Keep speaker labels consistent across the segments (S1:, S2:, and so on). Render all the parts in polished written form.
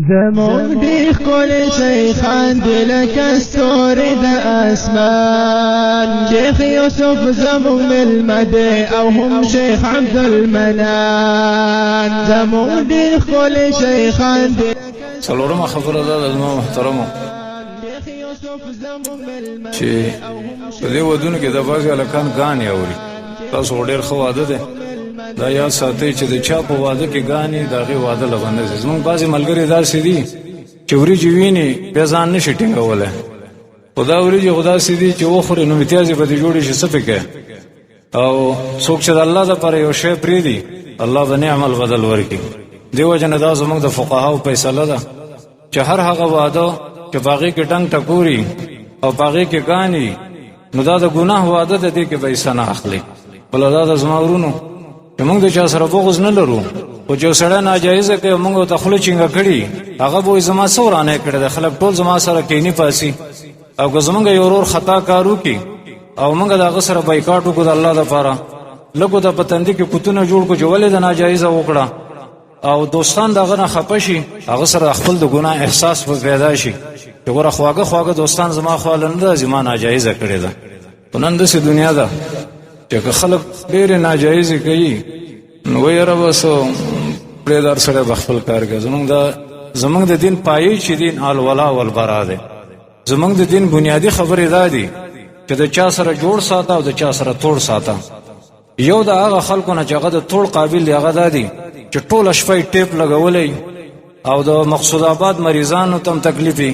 S1: زمون دی خل شیخان دلک ستوری د اسمان شیخ یوسف زمون المده او هم شیخ عبدالمنان زمون دی خل شیخان
S2: څلورمه خبره ده زما محترمو چې په دې ودونو کې د بعضې هلکان ګانې اوري تاسو ډېر ښه واده دی دا یاد ساتئ چې د چا په واده کې ګانې د هغې واده له به نه ځي زموږ بعضې ملګري داسې دي چې وریجې ویني بیا ځان نه شي ټینګولی خو دا وریجې خو داسې دي چې وخورې نو متیازې به دې جوړې شي څه پکې او څوک چې د الله دپاره یو شی پرېږدي الله به نعم البدل ورکړي دې وجه نه دا زموږ د فقهاو فیصله ده چې هر هغه واده چې په هغې کې ډنګ ټکوري او په هغې کې ګانې نو دا د ګناه واده ده دې کې به حصه نه اخلي بله دا د زما ورونو چې موږ د چا سره بغض نه لرو خو چې یو سړی ناجایزه کوي موږ ورته خوله چینګه کړي هغه به وایي زما څه ورانه کړی دی خلک ټول زما سره کیني پاسي او که زموږ یو ورور خطا کار وکړي او موږ د هغه سره بایکاټ وکړو د الله دپاره لږ ته په تندي کې پوتونه جوړ کړو چې ولې د ناجایزه وکړه او دوستان د هغه نه خفه شي هغه سره خپل د ګناه احساس به پیدا شي چې ګوره خواږه خواږه دوستان زما خواله نه ده زما ناجایزه کړې ده خو نن داسې دنیا ده چې که خلک ډېرې ناجایزې کوي نو وایي یاره بس پرېدار سړی به خپل کار کوي زموږ د دین پایې چې دین الولا والبرا دی زموږ د دین بنیادي خبرې دا دي چې د چا سره جوړ ساته او د چا سره توړ ساته یو د هغه خلکو نه چې هغه د توړ قابل دی هغه دا دي چې ټوله شپه یې ټیپ لګولی او د مقصود آباد مریضانو ته هم تکلیف وي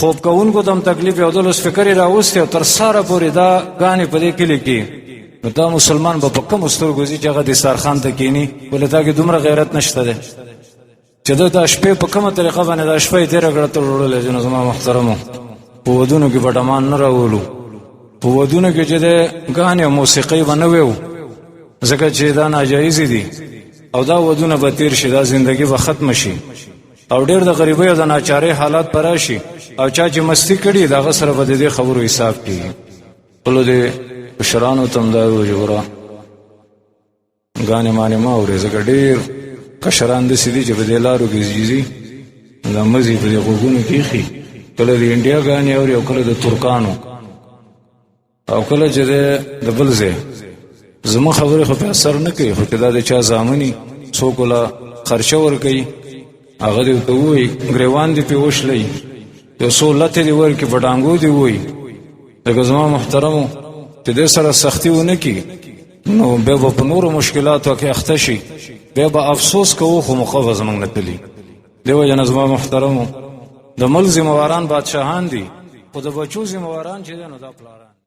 S2: خوب کوونکو ته هم تکلیف وي او د لوسفکر یې راوستی او تر ساره پورې دا ګانې په دې کلي کې نو دا مسلمان به په کومو سترګو ځي چې هغه دسترخوان ته کښېني ولې تا کې دومره غیرت نشته دی چې ده دا شپې په کومه طریقه باندې دا شپه یې تېره کړه ته وړلی ځي نو زما محترمو په ودونو کې به ډمان نه راولو په ودونو کې چې دی ګانې او موسیقۍ به نه ویو ځکه چې دا ناجایزې دي او دا ودونه به تیر شي دا زندگی به ختم شي او ډېر د غریبۍ او د ناچارۍ حالات به راشي او چا چې مستی کړي د هغه سره به د دې خبرو حساب کېږي خپلو دې مشرانو ته هم دا ویو چې ګوره ګانې مانې مه اورې ځکه ډېر کشران داسې دي چې په دې لارو کې ځي دا مزي په دې غوږونو کې ایښي کله د انډیا ګانې اوري او کله د ترکانو او کله چې د بل ځای زموږ خبرې خو په اثر نه کوي خو چې دا د چا زامني څوک وله خرچه ورکوي هغه دې ورته ووایي ګریوان دې پرې وشلی یو څو لتې دې ورکړي په ډانګو دې ووایي لکه زما محترمو چې دې سره سختي ونه کړي نو بیا به په نورو مشکلاتو کې اخته شي بیا به افسوس کوو خو موقع به زموږ نه تلي دې وجه نه زما محترمو د ملک ذمواران بادشاهان دي خو د بچو ذمواران چې دی نو دا پلاران